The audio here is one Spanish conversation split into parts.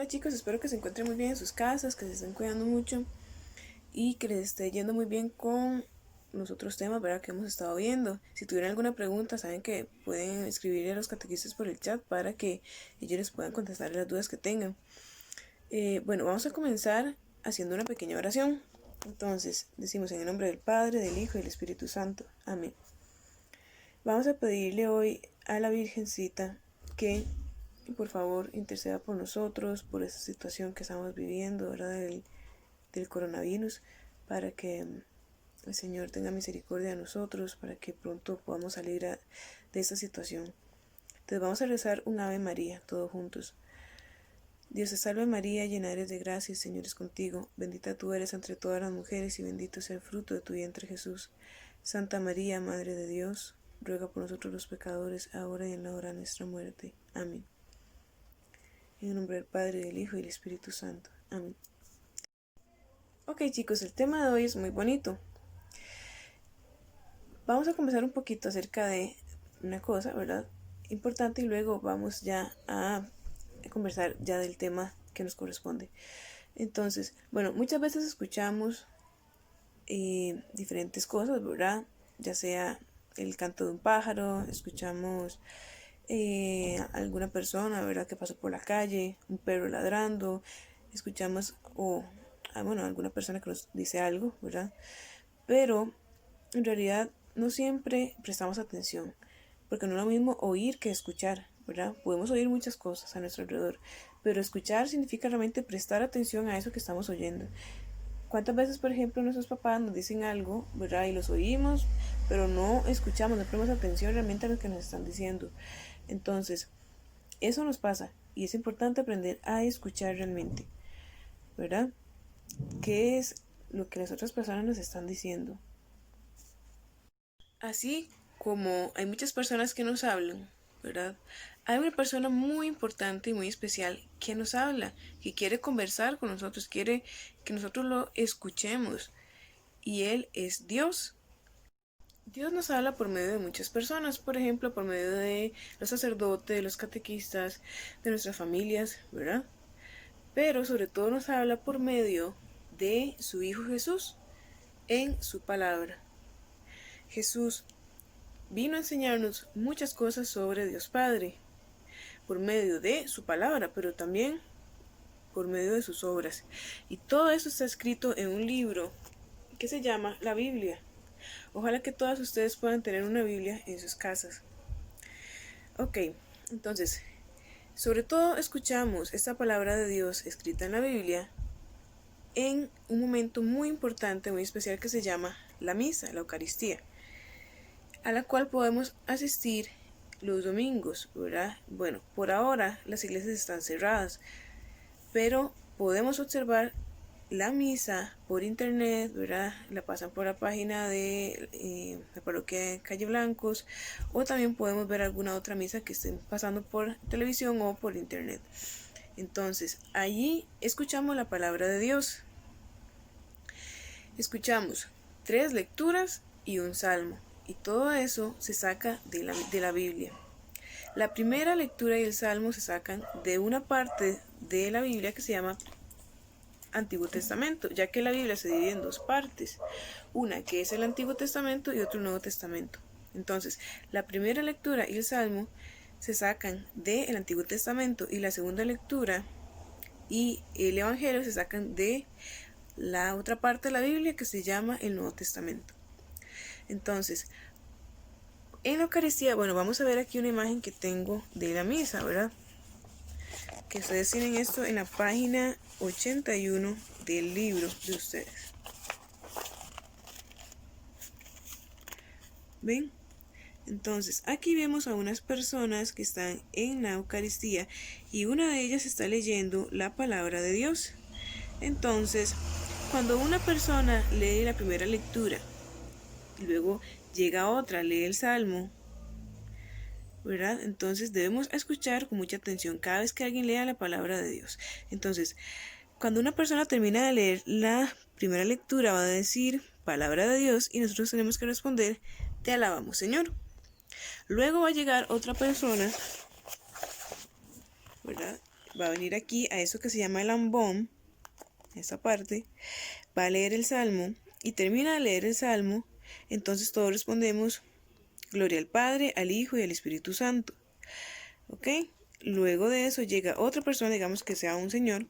Hola chicos, espero que se encuentren muy bien en sus casas, que se estén cuidando mucho y que les esté yendo muy bien con los otros temas, ¿verdad? Que hemos estado viendo. Si tuvieran alguna pregunta, saben que pueden escribirle a los catequistas por el chat para que ellos les puedan contestar las dudas que tengan. Bueno, vamos a comenzar haciendo una pequeña oración. Entonces, decimos en el nombre del Padre, del Hijo y del Espíritu Santo. Amén. Vamos a pedirle hoy a la Virgencita que por favor interceda por nosotros, por esta situación que estamos viviendo, ¿verdad? Del coronavirus, para que el Señor tenga misericordia de nosotros, para que pronto podamos salir de esta situación. Entonces vamos a rezar un Ave María, todos juntos. Dios te salve María, llena eres de gracia, el Señor es contigo, bendita tú eres entre todas las mujeres y bendito es el fruto de tu vientre Jesús. Santa María, Madre de Dios, ruega por nosotros los pecadores, ahora y en la hora de nuestra muerte. Amén. En el nombre del Padre, del Hijo y del Espíritu Santo. Amén. Ok chicos, el tema de hoy es muy bonito. Vamos a conversar un poquito acerca de una cosa, ¿verdad? Importante, y luego vamos ya a conversar ya del tema que nos corresponde. Entonces, bueno, muchas veces escuchamos diferentes cosas, ¿verdad? Ya sea el canto de un pájaro, escuchamos alguna persona, ¿verdad? Que pasó por la calle, un perro ladrando, escuchamos alguna persona que nos dice algo, ¿verdad? Pero en realidad no siempre prestamos atención, porque no es lo mismo oír que escuchar, ¿verdad? Podemos oír muchas cosas a nuestro alrededor, pero escuchar significa realmente prestar atención a eso que estamos oyendo. ¿Cuántas veces, por ejemplo, nuestros papás nos dicen algo, ¿verdad? Y los oímos, pero no escuchamos, no prestamos atención realmente a lo que nos están diciendo. Entonces, eso nos pasa y es importante aprender a escuchar realmente, ¿verdad? ¿Qué es lo que las otras personas nos están diciendo? Así como hay muchas personas que nos hablan, ¿verdad? Hay una persona muy importante y muy especial que nos habla, que quiere conversar con nosotros, quiere que nosotros lo escuchemos. Y Él es Dios. Dios nos habla por medio de muchas personas, por ejemplo, por medio de los sacerdotes, de los catequistas, de nuestras familias, ¿verdad? Pero sobre todo nos habla por medio de su Hijo Jesús en su palabra. Jesús vino a enseñarnos muchas cosas sobre Dios Padre, por medio de su palabra, pero también por medio de sus obras. Y todo eso está escrito en un libro que se llama la Biblia. Ojalá que todas ustedes puedan tener una Biblia en sus casas. Ok, entonces, sobre todo escuchamos esta palabra de Dios escrita en la Biblia en un momento muy importante, muy especial, que se llama la misa, la Eucaristía, a la cual podemos asistir los domingos, ¿verdad? Bueno, por ahora las iglesias están cerradas, pero podemos observar la misa por internet, ¿verdad? La pasan por la página de la parroquia de Calle Blancos, o también podemos ver alguna otra misa que estén pasando por televisión o por internet. Entonces, allí escuchamos la palabra de Dios. Escuchamos 3 lecturas y un salmo, y todo eso se saca de la Biblia. La primera lectura y el salmo se sacan de una parte de la Biblia que se llama Antiguo Testamento, ya que la Biblia se divide en 2 partes, una que es el Antiguo Testamento y otro el Nuevo Testamento. Entonces, la primera lectura y el salmo se sacan del Antiguo Testamento, y la segunda lectura y el Evangelio se sacan de la otra parte de la Biblia que se llama el Nuevo Testamento. Entonces, en la Eucaristía, bueno, vamos a ver aquí una imagen que tengo de la misa, ¿verdad? Que ustedes tienen esto en la página 81 del libro de ustedes. ¿Ven? Entonces, aquí vemos a unas personas que están en la Eucaristía y una de ellas está leyendo la palabra de Dios. Entonces, cuando una persona lee la primera lectura y luego llega otra, lee el salmo, ¿verdad? Entonces debemos escuchar con mucha atención cada vez que alguien lea la palabra de Dios. Entonces, cuando una persona termina de leer la primera lectura, va a decir palabra de Dios y nosotros tenemos que responder, te alabamos, Señor. Luego va a llegar otra persona, ¿verdad? va a venir aquí a eso que se llama el ambón, esta parte, va a leer el salmo y termina de leer el salmo, entonces todos respondemos gloria al Padre, al Hijo y al Espíritu Santo. ¿Ok? Luego de eso llega otra persona, digamos que sea un señor,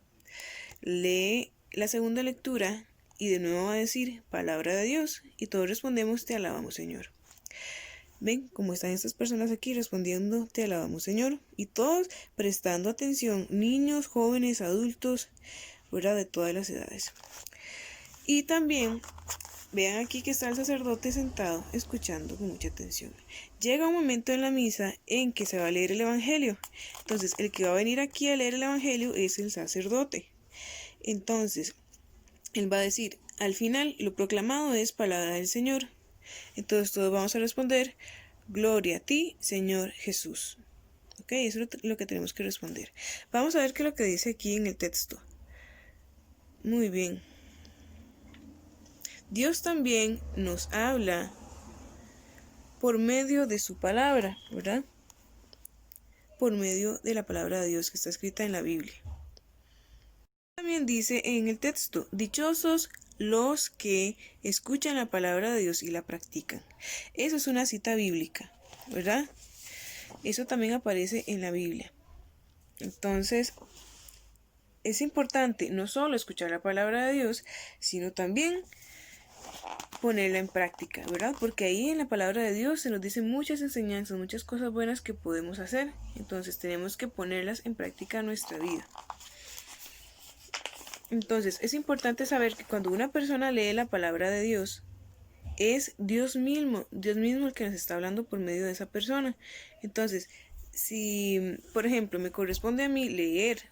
lee la segunda lectura y de nuevo va a decir palabra de Dios y todos respondemos te alabamos Señor. Ven cómo están estas personas aquí respondiendo te alabamos Señor y todos prestando atención, niños, jóvenes, adultos, ¿verdad? De todas las edades. Y también vean aquí que está el sacerdote sentado escuchando con mucha atención. Llega un momento en la misa en que se va a leer el Evangelio. Entonces el que va a venir aquí a leer el Evangelio es el sacerdote. Entonces él va a decir, al final lo proclamado es palabra del Señor. Entonces todos vamos a responder, gloria a ti, Señor Jesús. Ok, eso es lo que tenemos que responder. Vamos a ver qué es lo que dice aquí en el texto. Muy bien. Dios también nos habla por medio de su palabra, ¿verdad? Por medio de la palabra de Dios que está escrita en la Biblia. También dice en el texto, dichosos los que escuchan la palabra de Dios y la practican. Eso es una cita bíblica, ¿verdad? Eso también aparece en la Biblia. Entonces, es importante no solo escuchar la palabra de Dios, sino también ponerla en práctica, ¿verdad? Porque ahí en la palabra de Dios se nos dicen muchas enseñanzas, muchas cosas buenas que podemos hacer. Entonces tenemos que ponerlas en práctica en nuestra vida. Entonces es importante saber que cuando una persona lee la palabra de Dios, es Dios mismo el que nos está hablando por medio de esa persona. Entonces, si, por ejemplo, me corresponde a mí leer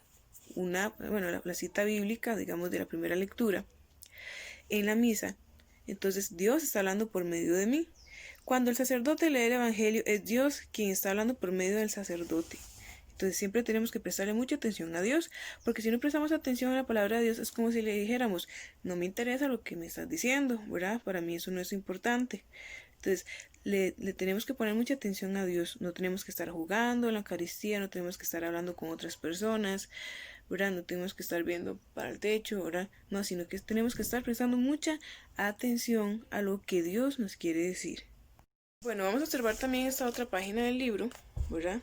la cita bíblica, digamos, de la primera lectura en la misa, entonces Dios está hablando por medio de mí. Cuando el sacerdote lee el Evangelio, es Dios quien está hablando por medio del sacerdote. Entonces siempre tenemos que prestarle mucha atención a Dios, porque si no prestamos atención a la palabra de Dios es como si le dijéramos, no me interesa lo que me estás diciendo, ¿verdad? Para mí eso no es importante. Entonces le tenemos que poner mucha atención a Dios, no tenemos que estar jugando en la Eucaristía, no tenemos que estar hablando con otras personas, ¿verdad? No tenemos que estar viendo para el techo, ¿verdad? No, sino que tenemos que estar prestando mucha atención a lo que Dios nos quiere decir. Bueno, vamos a observar también esta otra página del libro, ¿verdad?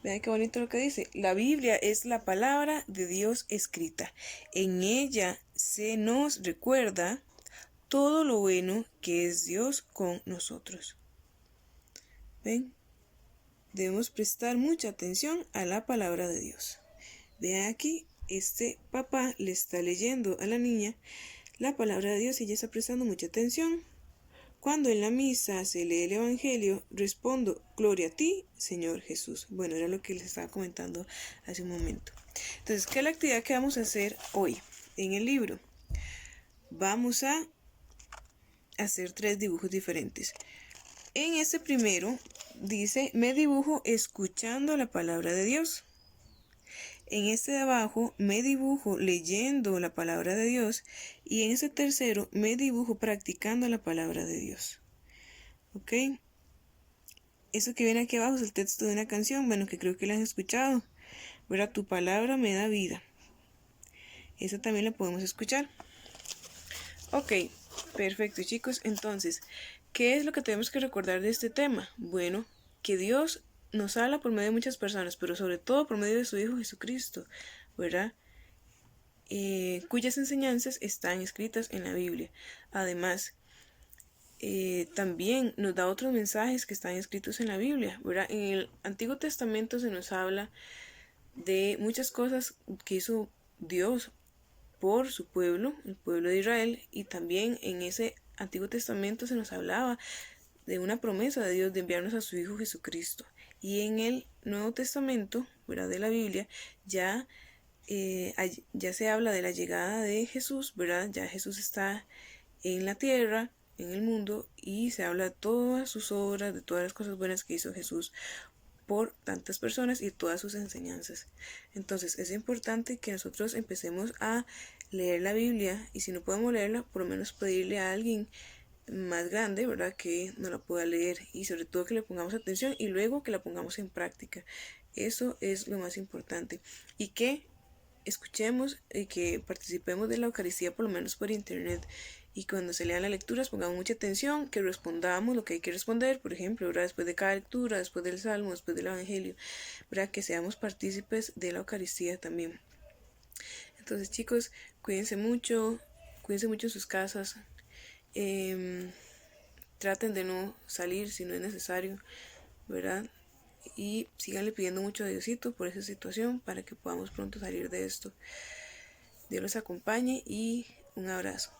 Vean qué bonito lo que dice. La Biblia es la palabra de Dios escrita. En ella se nos recuerda todo lo bueno que es Dios con nosotros. ¿Ven? Debemos prestar mucha atención a la palabra de Dios. Vean aquí, este papá le está leyendo a la niña la palabra de Dios y ella está prestando mucha atención. Cuando en la misa se lee el Evangelio, respondo, gloria a ti, Señor Jesús. Bueno, era lo que les estaba comentando hace un momento. Entonces, ¿qué es la actividad que vamos a hacer hoy en el libro? Vamos a hacer 3 dibujos diferentes. En este primero dice, me dibujo escuchando la palabra de Dios. En este de abajo me dibujo leyendo la palabra de Dios y en este tercero me dibujo practicando la palabra de Dios. ¿Ok? Eso que viene aquí abajo es el texto de una canción, bueno, que creo que la han escuchado. ¿Verdad? Tu palabra me da vida. Esa también la podemos escuchar. Ok, perfecto chicos. Entonces, ¿qué es lo que tenemos que recordar de este tema? Bueno, que Dios nos habla por medio de muchas personas, pero sobre todo por medio de su Hijo Jesucristo, ¿verdad? Cuyas enseñanzas están escritas en la Biblia. Además, también nos da otros mensajes que están escritos en la Biblia, ¿verdad? En el Antiguo Testamento se nos habla de muchas cosas que hizo Dios por su pueblo, el pueblo de Israel, y también en ese Antiguo Testamento se nos hablaba de una promesa de Dios de enviarnos a su Hijo Jesucristo. Y en el Nuevo Testamento, ¿verdad? De la Biblia, ya se habla de la llegada de Jesús, ¿verdad? Ya Jesús está en la tierra, en el mundo, y se habla de todas sus obras, de todas las cosas buenas que hizo Jesús por tantas personas y todas sus enseñanzas. Entonces es importante que nosotros empecemos a leer la Biblia y si no podemos leerla, por lo menos pedirle a alguien más grande, ¿verdad? Que nos la pueda leer y sobre todo que le pongamos atención y luego que la pongamos en práctica. Eso es lo más importante. Y que escuchemos y que participemos de la Eucaristía por lo menos por internet. Y cuando se lean las lecturas pongamos mucha atención, que respondamos lo que hay que responder, por ejemplo, ¿verdad? Después de cada lectura, después del Salmo, después del Evangelio, ¿verdad? Que seamos partícipes de la Eucaristía también. Entonces, chicos, cuídense mucho en sus casas. Traten de no salir si no es necesario, ¿verdad? Y síganle pidiendo mucho a Diosito por esa situación para que podamos pronto salir de esto. Dios los acompañe y un abrazo.